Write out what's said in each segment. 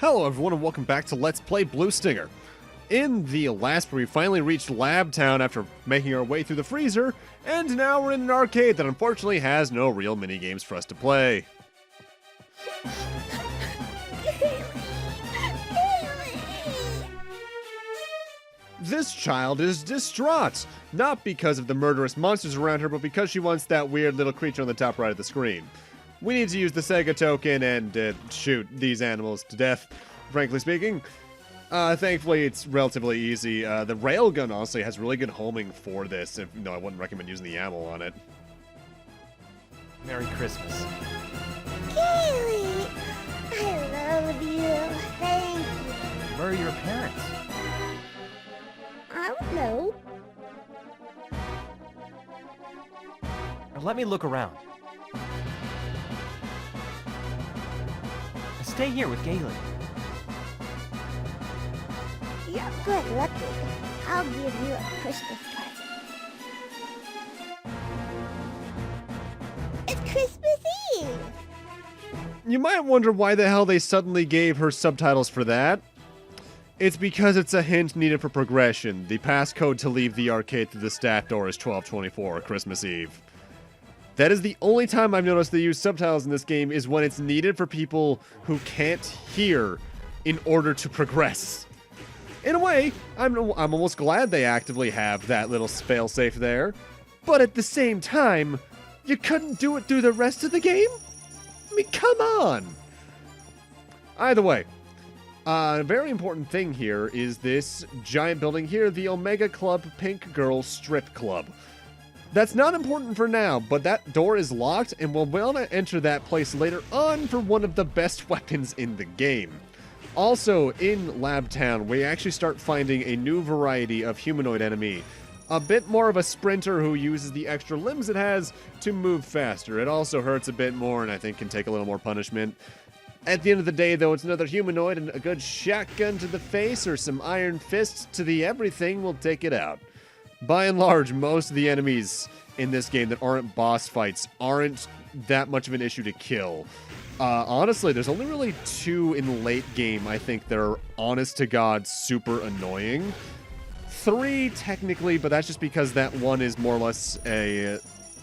Hello everyone and welcome back to Let's Play Blue Stinger. In the last we finally reached Lab Town after making our way through the freezer, and now we're in an arcade that unfortunately has no real mini-games for us to play. This child is distraught, not because of the murderous monsters around her, but because she wants that weird little creature on the top right of the screen. We need to use the Sega token and shoot these animals to death, frankly speaking. Thankfully, it's relatively easy. The railgun, honestly, has really good homing for this. I wouldn't recommend using the ammo on it. Merry Christmas. Kaylee, I love you. Thank you. Where are your parents? I don't know. Now let me look around. Stay here with Gailey. You're good looking. I'll give you a Christmas present. It's Christmas Eve. You might wonder why the hell they suddenly gave her subtitles for that. It's because it's a hint needed for progression. The passcode to leave the arcade through the stat door is 1224, Christmas Eve. That is the only time I've noticed they use subtitles in this game is when it's needed for people who can't hear in order to progress. In a way, I'm almost glad they actively have that little failsafe there. But at the same time, you couldn't do it through the rest of the game? I mean, come on! Either way, a very important thing here is this giant building here, the Omega Club Pink Girl Strip Club. That's not important for now, but that door is locked, and we'll want to enter that place later on for one of the best weapons in the game. Also, in Lab Town, we actually start finding a new variety of humanoid enemy. A bit more of a sprinter who uses the extra limbs it has to move faster. It also hurts a bit more and I think can take a little more punishment. At the end of the day, though, it's another humanoid, and a good shotgun to the face or some iron fists to the everything will take it out. By and large, most of the enemies in this game that aren't boss fights aren't that much of an issue to kill. Honestly, there's only really two in late game, I think, that are honest to God super annoying. 3 technically, but that's just because that one is more or less a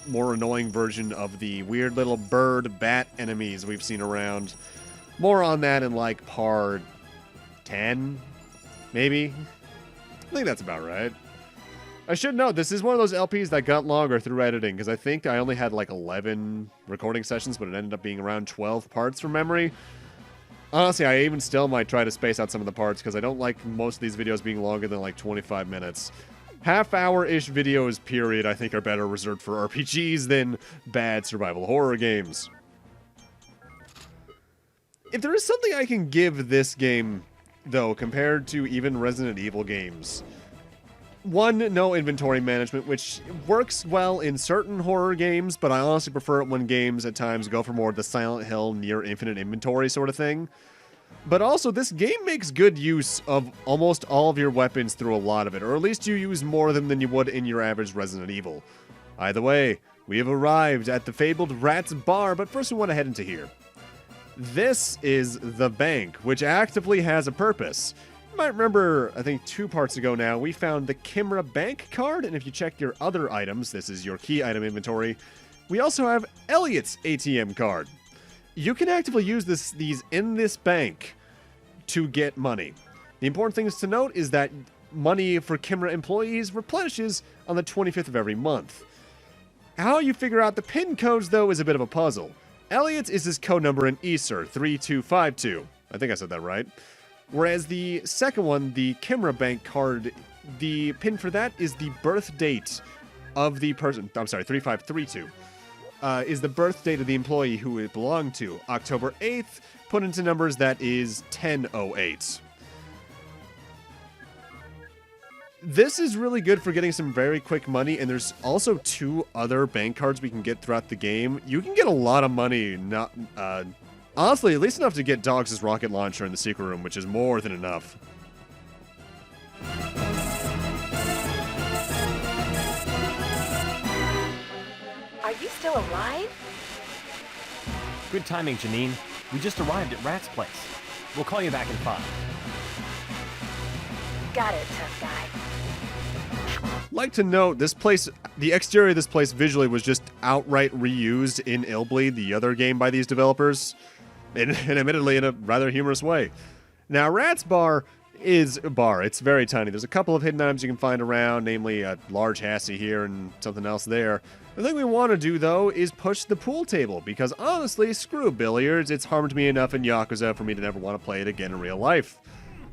more annoying version of the weird little bird bat enemies we've seen around. More on that in like part 10, maybe? I think that's about right. I should note, this is one of those LPs that got longer through editing, because I think I only had like 11 recording sessions, but it ended up being around 12 parts from memory. Honestly, I even still might try to space out some of the parts, because I don't like most of these videos being longer than like 25 minutes. Half-hour-ish videos, period, I think are better reserved for RPGs than bad survival horror games. If there is something I can give this game, though, compared to even Resident Evil games... 1, no inventory management, which works well in certain horror games, but I honestly prefer it when games at times go for more of the Silent Hill near infinite inventory sort of thing. But also, this game makes good use of almost all of your weapons through a lot of it, or at least you use more of them than you would in your average Resident Evil. Either way, we have arrived at the fabled Rat's Bar, but first we want to head into here. This is the bank, which actively has a purpose. You might remember, I think 2 parts ago now, we found the Kimra Bank card, and if you check your other items, this is your key item inventory, we also have Elliot's ATM card. You can actively use these in this bank to get money. The important thing to note is that money for Kimra employees replenishes on the 25th of every month. How you figure out the PIN codes, though, is a bit of a puzzle. Elliot's is his code number in ESER 3252. I think I said that right. Whereas the second one, the Kimra Bank card, the pin for that is the birth date of the person. I'm sorry, 3532. Is the birth date of the employee who it belonged to. October 8th, put into numbers, that is 1008. This is really good for getting some very quick money, and there's also 2 other bank cards we can get throughout the game. You can get a lot of money, honestly, at least enough to get Dogs' rocket launcher in the secret room, which is more than enough. Are you still alive? Good timing, Janine. We just arrived at Rat's place. We'll call you back in 5. Got it, tough guy. Like to note, this place, the exterior of this place visually was just outright reused in Illbleed, the other game by these developers, and admittedly in a rather humorous way. Now, Rat's Bar is a bar. It's very tiny. There's a couple of hidden items you can find around, namely a large Hassie here and something else there. The thing we want to do, though, is push the pool table, because honestly, screw billiards. It's harmed me enough in Yakuza for me to never want to play it again in real life.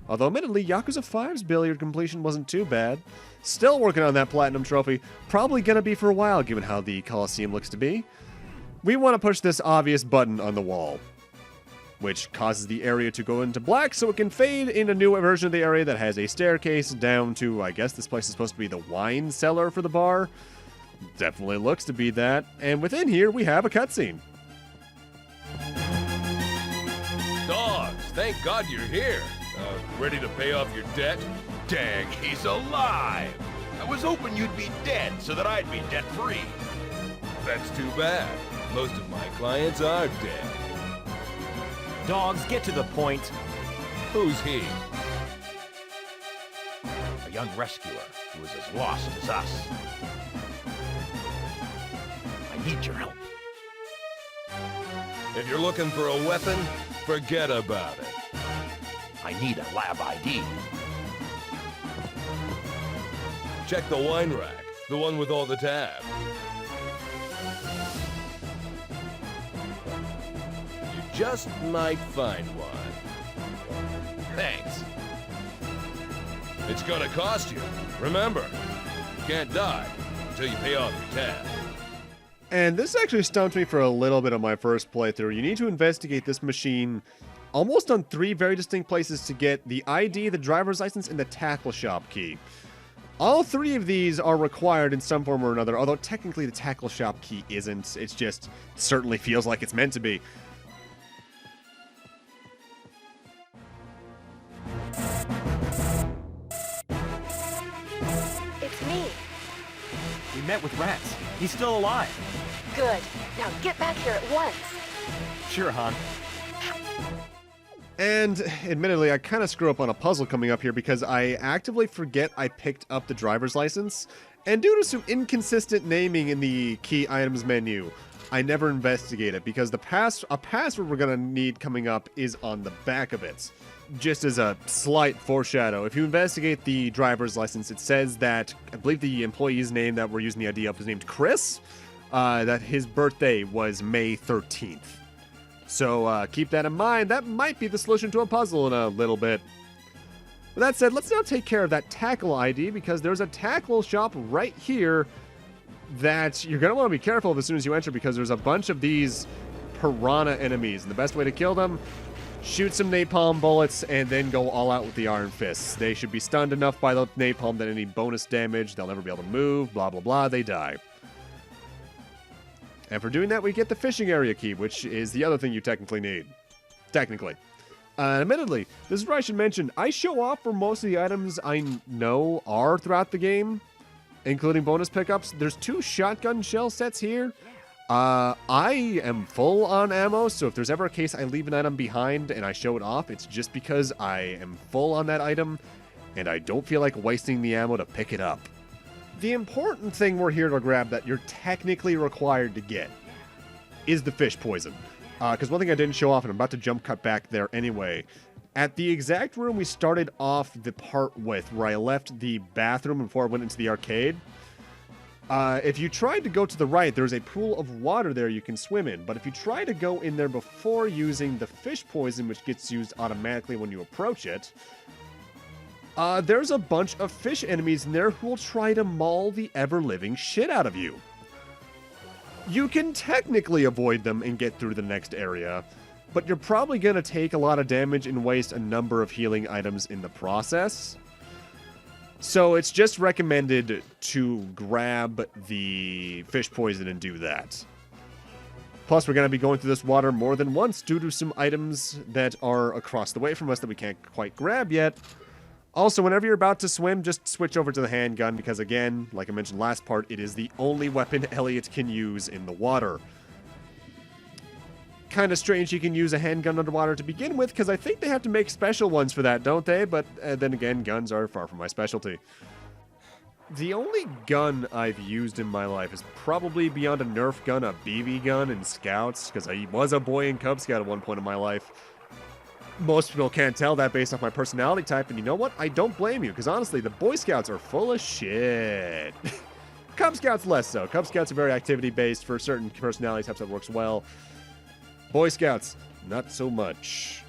Although, admittedly, Yakuza 5's billiard completion wasn't too bad. Still working on that platinum trophy. Probably gonna be for a while, given how the Coliseum looks to be. We want to push this obvious button on the wall, which causes the area to go into black so it can fade in a new version of the area that has a staircase down to, I guess this place is supposed to be the wine cellar for the bar. Definitely looks to be that. And within here, we have a cutscene. Dogs, thank God you're here. Ready to pay off your debt? Dang, he's alive! I was hoping you'd be dead so that I'd be debt-free. That's too bad. Most of my clients are dead. Dogs, get to the point. Who's he? A young rescuer who is as lost as us. I need your help. If you're looking for a weapon, forget about it. I need a lab ID. Check the wine rack, the one with all the tabs. You just might find one. Thanks. It's gonna cost you. Remember, you can't die until you pay off your tab. And this actually stumped me for a little bit on my first playthrough. You need to investigate this machine almost on 3 very distinct places to get the ID, the driver's license, and the tackle shop key. All 3 of these are required in some form or another, although technically the tackle shop key isn't. It's just, certainly feels like it's meant to be. It's me. We met with Rats. He's still alive. Good. Now get back here at once. Sure, Han. And admittedly, I kind of screw up on a puzzle coming up here because I actively forget I picked up the driver's license, and due to some inconsistent naming in the key items menu, I never investigate it because a password we're gonna need coming up is on the back of it. Just as a slight foreshadow, if you investigate the driver's license, it says that, I believe the employee's name that we're using the ID of is named Chris, that his birthday was May 13th. So keep that in mind. That might be the solution to a puzzle in a little bit. With that said, let's now take care of that tackle ID because there's a tackle shop right here that you're going to want to be careful of as soon as you enter because there's a bunch of these piranha enemies. And the best way to kill them, shoot some napalm bullets and then go all out with the iron fists. They should be stunned enough by the napalm that any bonus damage, they'll never be able to move, blah, blah, blah, they die. And for doing that, we get the fishing area key, which is the other thing you technically need. Technically. Admittedly, this is where I should mention, I show off for most of the items I know are throughout the game, including bonus pickups. There's 2 shotgun shell sets here. I am full on ammo, so if there's ever a case I leave an item behind and I show it off, it's just because I am full on that item, and I don't feel like wasting the ammo to pick it up. The important thing we're here to grab that you're technically required to get is the fish poison. Because one thing I didn't show off, and I'm about to jump cut back there anyway, at the exact room we started off the part with, where I left the bathroom before I went into the arcade, if you tried to go to the right, there's a pool of water there you can swim in. But if you try to go in there before using the fish poison, which gets used automatically when you approach it, there's a bunch of fish enemies in there who will try to maul the ever-living shit out of you. You can technically avoid them and get through the next area, but you're probably going to take a lot of damage and waste a number of healing items in the process. So it's just recommended to grab the fish poison and do that. Plus, we're going to be going through this water more than once due to some items that are across the way from us that we can't quite grab yet. Also, whenever you're about to swim, just switch over to the handgun because, again, like I mentioned last part, it is the only weapon Elliot can use in the water. kind of strange you can use a handgun underwater to begin with, because I think they have to make special ones for that, don't they? But then again, guns are far from my specialty. The only gun I've used in my life is probably beyond a Nerf gun, a BB gun in Scouts, because I was a boy in Cub Scout at one point in my life. Most people can't tell that based off my personality type, and you know what? I don't blame you, because honestly, the Boy Scouts are full of shit. Cub Scouts less so. Cub Scouts are very activity-based. For certain personality types that works well. Boy Scouts, not so much.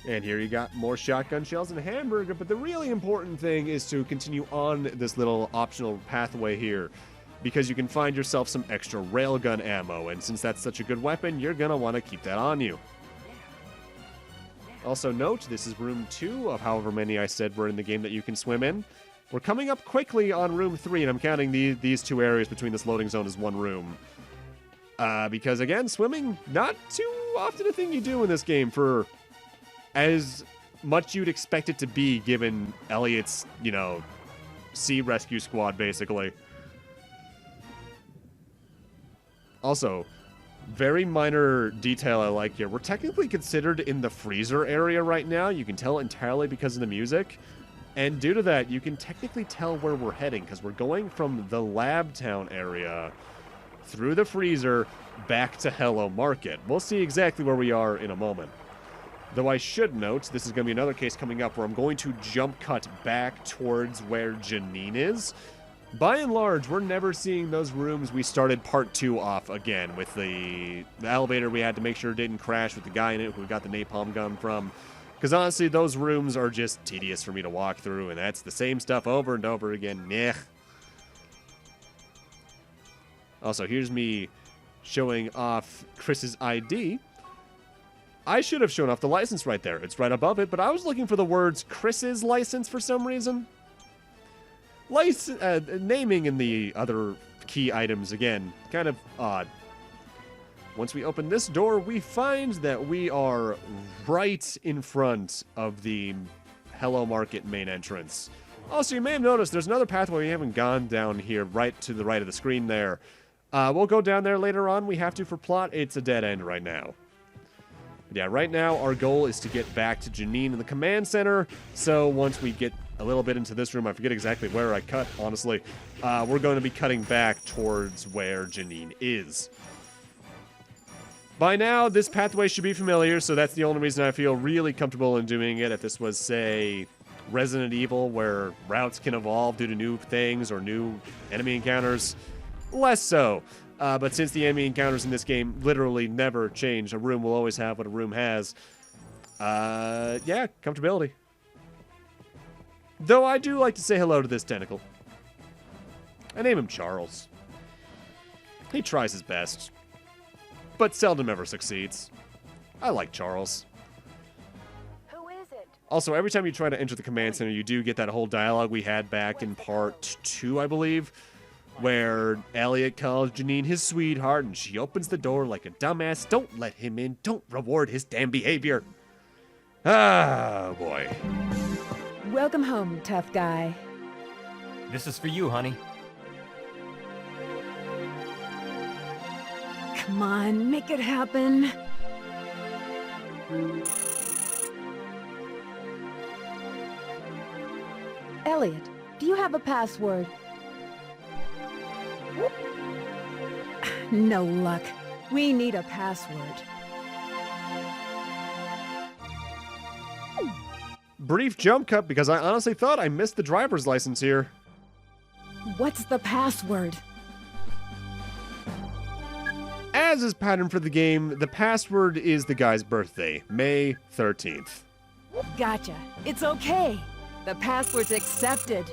And here you got more shotgun shells and a hamburger, but the really important thing is to continue on this little optional pathway here, because you can find yourself some extra railgun ammo, and since that's such a good weapon, you're gonna want to keep that on you. Also note, this is room 2 of however many I said were in the game that you can swim in. We're coming up quickly on room 3, and I'm counting these 2 areas between this loading zone as one room. Because again, swimming, not too often a thing you do in this game for as much you'd expect it to be, given Elliot's, sea rescue squad, basically. Also, very minor detail I like here. We're technically considered in the freezer area right now. You can tell entirely because of the music. And due to that, you can technically tell where we're heading, because we're going from the Lab Town area through the freezer back to Hello Market. We'll see exactly where we are in a moment. Though I should note, this is going to be another case coming up where I'm going to jump cut back towards where Janine is. By and large, we're never seeing those rooms we started part 2 off again, with the elevator we had to make sure it didn't crash with the guy in it who we got the napalm gun from. Because honestly, those rooms are just tedious for me to walk through, and that's the same stuff over and over again. Meh. Also, here's me showing off Chris's ID. I should have shown off the license right there. It's right above it, but I was looking for the words Chris's license for some reason. Naming in the other key items, again, kind of odd. Once we open this door, we find that we are right in front of the Hello Market main entrance. Also, you may have noticed there's another pathway we haven't gone down here, right to the right of the screen there. We'll go down there later on. We have to for plot. It's a dead end right now. Yeah, right now our goal is to get back to Janine in the command center. So once we get a little bit into this room, I forget exactly where I cut, honestly. We're going to be cutting back towards where Janine is. By now, this pathway should be familiar, so that's the only reason I feel really comfortable in doing it. If this was, say, Resident Evil, where routes can evolve due to new things or new enemy encounters, less so. But since the enemy encounters in this game literally never change, a room will always have what a room has. Yeah, comfortability. Though I do like to say hello to this tentacle. I name him Charles. He tries his best, but seldom ever succeeds. I like Charles. Who is it? Also, every time you try to enter the command center, you do get that whole dialogue we had back in part 2, I believe, where Elliot calls Janine his sweetheart, and she opens the door like a dumbass. Don't let him in. Don't reward his damn behavior. Ah, boy. Welcome home, tough guy. This is for you, honey. Come on, make it happen. Elliot, do you have a password? No luck. We need a password. Brief jump cut because I honestly thought I missed the driver's license here. What's the password? As is pattern for the game, the password is the guy's birthday, May 13th. Gotcha. It's okay. The password's accepted.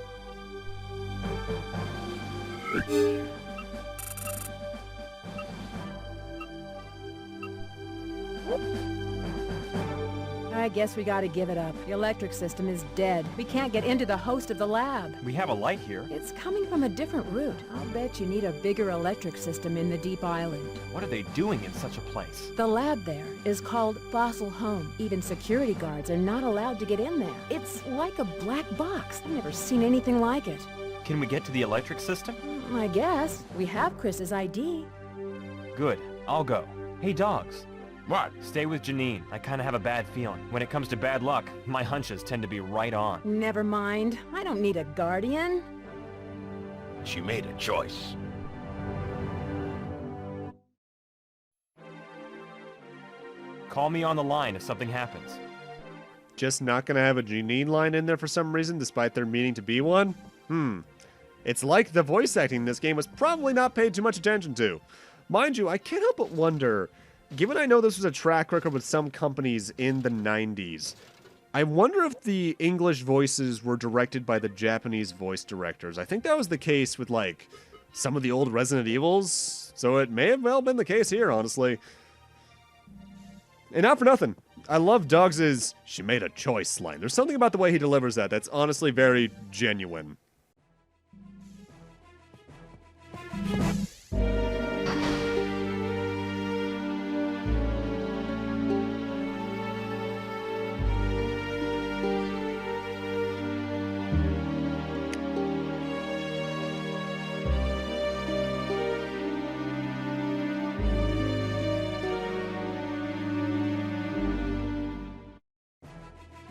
I guess we gotta give it up. The electric system is dead. We can't get into the host of the lab. We have a light here. It's coming from a different route. I'll bet you need a bigger electric system in the deep island. What are they doing in such a place? The lab there is called Fossil Home. Even security guards are not allowed to get in there. It's like a black box. I've never seen anything like it. Can we get to the electric system? I guess. We have Chris's ID. Good. I'll go. Hey, dogs. What? Stay with Janine. I kind of have a bad feeling. When it comes to bad luck, my hunches tend to be right on. Never mind. I don't need a guardian. She made a choice. Call me on the line if something happens. Just not gonna have a Janine line in there for some reason, despite there meaning to be one? It's like the voice acting in this game was probably not paid too much attention to. Mind you, I can't help but wonder, given I know this was a track record with some companies in the 90s, I wonder if the English voices were directed by the Japanese voice directors. I think that was the case with, like, some of the old Resident Evils, so it may have well been the case here, honestly. And not for nothing, I love Dogs' "she made a choice" line. There's something about the way he delivers that that's honestly very genuine.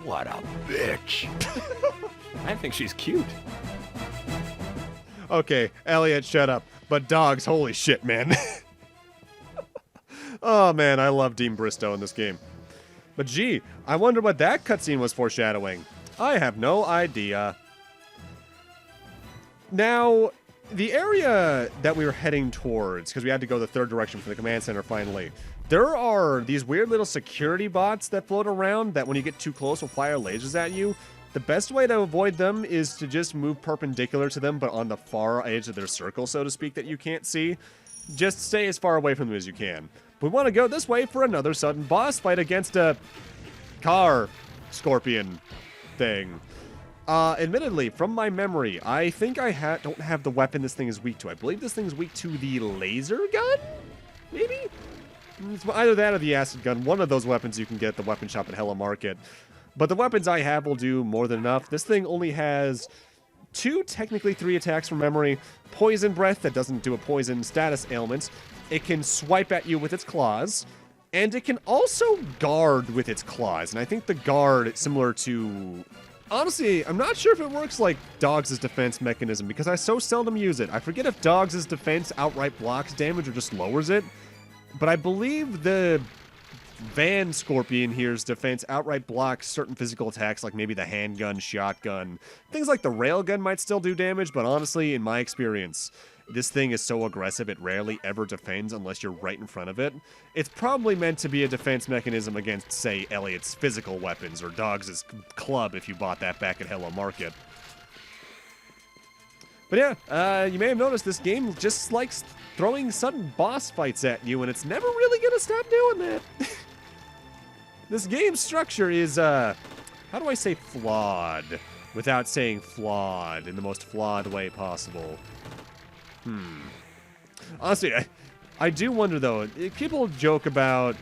What a bitch. I think she's cute. Okay, Elliot, shut up. But Dogs, holy shit, man. Oh man, I love Dean Bristow in this game. But gee, I wonder what that cutscene was foreshadowing. I have no idea. Now, the area that we were heading towards, because we had to go the third direction for the command center finally, there are these weird little security bots that float around that when you get too close will fire lasers at you. The best way to avoid them is to just move perpendicular to them, but on the far edge of their circle, so to speak, that you can't see. Just stay as far away from them as you can. We want to go this way for another sudden boss fight against a car scorpion thing. Admittedly, from my memory, I think I don't have the weapon this thing is weak to. I believe this thing's weak to the laser gun? Maybe? It's either that or the acid gun. One of those weapons you can get at the weapon shop at Hello Market. But the weapons I have will do more than enough. This thing only has 2, technically 3 attacks from memory. Poison breath that doesn't do a poison status ailment. It can swipe at you with its claws. And it can also guard with its claws. And I think the guard, similar to... Honestly, I'm not sure if it works like Dogs' defense mechanism because I so seldom use it. I forget if Dogs' defense outright blocks damage or just lowers it. But I believe the Van Scorpion here's defense outright blocks certain physical attacks like maybe the handgun, shotgun. Things like the railgun might still do damage, but honestly, in my experience, this thing is so aggressive it rarely ever defends unless you're right in front of it. It's probably meant to be a defense mechanism against, say, Elliot's physical weapons or Dogs' club if you bought that back at Hello Market. But yeah, you may have noticed this game just likes throwing sudden boss fights at you, and it's never really gonna stop doing that. This game's structure is, how do I say flawed without saying flawed in the most flawed way possible? Honestly, I do wonder, though, people joke about,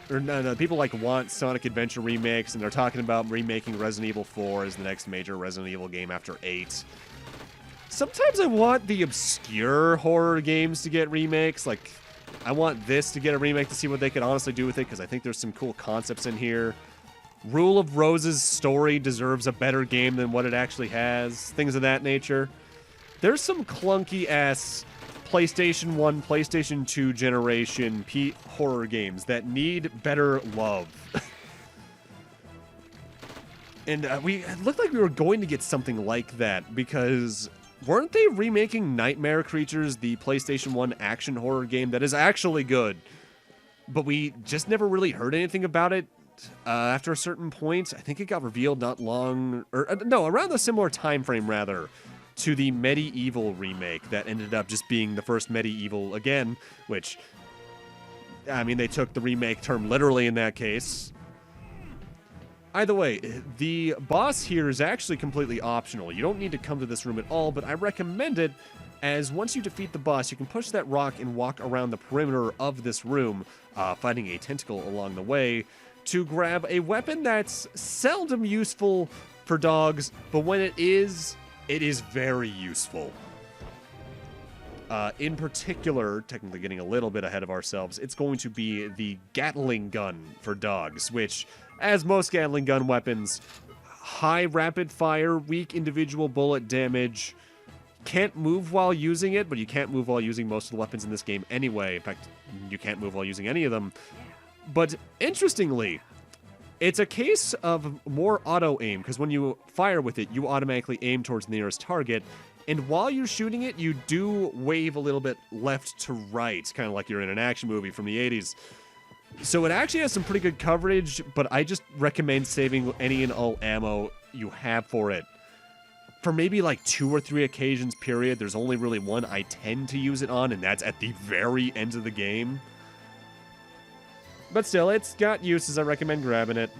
or no, people like want Sonic Adventure remakes, and they're talking about remaking Resident Evil 4 as the next major Resident Evil game after 8. Sometimes I want the obscure horror games to get remakes. Like, I want this to get a remake to see what they could honestly do with it, because I think there's some cool concepts in here. Rule of Rose's story deserves a better game than what it actually has. Things of that nature. There's some clunky-ass PlayStation 1, PlayStation 2 generation horror games that need better love. And it looked like we were going to get something like that, because... weren't they remaking Nightmare Creatures, the PlayStation 1 action horror game that is actually good? But we just never really heard anything about it after a certain point. I think it got revealed not long... no, around the similar time frame, rather, to the Medieval remake that ended up just being the first Medieval again, which... I mean, they took the remake term literally in that case. Either way, the boss here is actually completely optional. You don't need to come to this room at all, but I recommend it, as once you defeat the boss, you can push that rock and walk around the perimeter of this room, fighting a tentacle along the way, to grab a weapon that's seldom useful for dogs, but when it is very useful. In particular, technically getting a little bit ahead of ourselves, it's going to be the Gatling gun for dogs, which, as most Gatling gun weapons, high rapid fire, weak individual bullet damage, can't move while using it, but you can't move while using most of the weapons in this game anyway. In fact, you can't move while using any of them. But interestingly, it's a case of more auto-aim, because when you fire with it, you automatically aim towards the nearest target, and while you're shooting it, you do wave a little bit left to right, kind of like you're in an action movie from the 80s. So it actually has some pretty good coverage, but I just recommend saving any and all ammo you have for it. For maybe like 2 or 3 occasions, period, there's only really one I tend to use it on, and that's at the very end of the game. But still, it's got uses. I recommend grabbing it.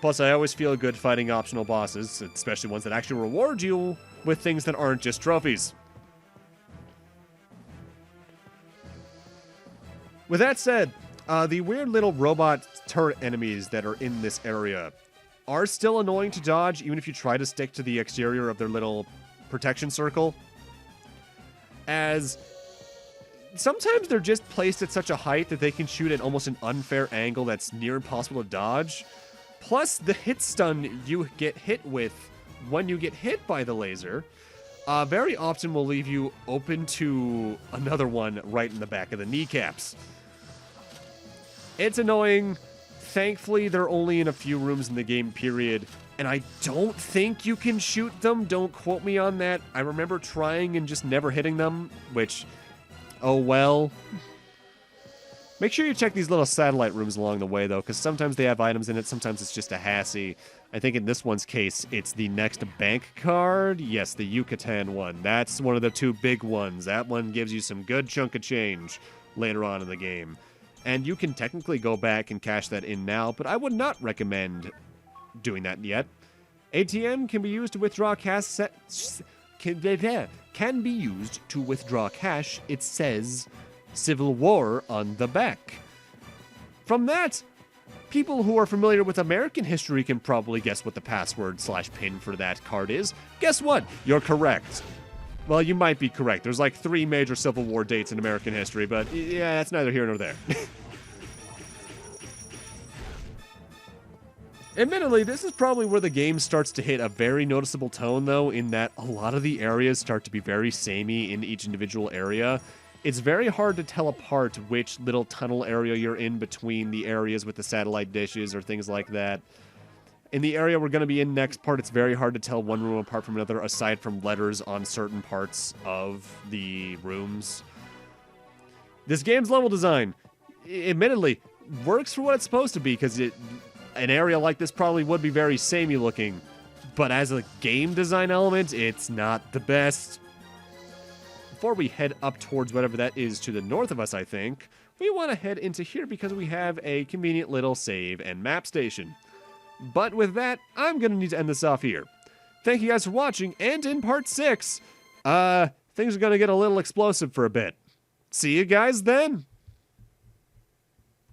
Plus, I always feel good fighting optional bosses, especially ones that actually reward you with things that aren't just trophies. With that said, the weird little robot turret enemies that are in this area are still annoying to dodge, even if you try to stick to the exterior of their little protection circle. As sometimes they're just placed at such a height that they can shoot at almost an unfair angle that's near impossible to dodge. Plus, the hit stun you get hit with when you get hit by the laser very often will leave you open to another one right in the back of the kneecaps. It's annoying. Thankfully, they're only in a few rooms in the game, period. And I don't think you can shoot them. Don't quote me on that. I remember trying and just never hitting them, which, oh well. Make sure you check these little satellite rooms along the way, though, because sometimes they have items in it, sometimes it's just a hassy. I think in this one's case, it's the next bank card. Yes, the Yucatan one. That's one of the 2 big ones. That one gives you some good chunk of change later on in the game. And you can technically go back and cash that in now, but I would not recommend doing that yet. ATM can be used to withdraw cash. Can be used to withdraw cash. It says Civil War on the back. From that, people who are familiar with American history can probably guess what the password/pin for that card is. Guess what? You're correct. Well, you might be correct. There's like 3 major Civil War dates in American history, but yeah, that's neither here nor there. Admittedly, this is probably where the game starts to hit a very noticeable tone, though, in that a lot of the areas start to be very samey in each individual area. It's very hard to tell apart which little tunnel area you're in between the areas with the satellite dishes or things like that. In the area we're going to be in next part, it's very hard to tell one room apart from another, aside from letters on certain parts of the rooms. This game's level design, admittedly, works for what it's supposed to be, because an area like this probably would be very samey looking, but as a game design element, it's not the best. Before we head up towards whatever that is to the north of us, I think, we want to head into here because we have a convenient little save and map station. But with that, I'm going to need to end this off here. Thank you guys for watching, and in part 6, things are going to get a little explosive for a bit. See you guys then!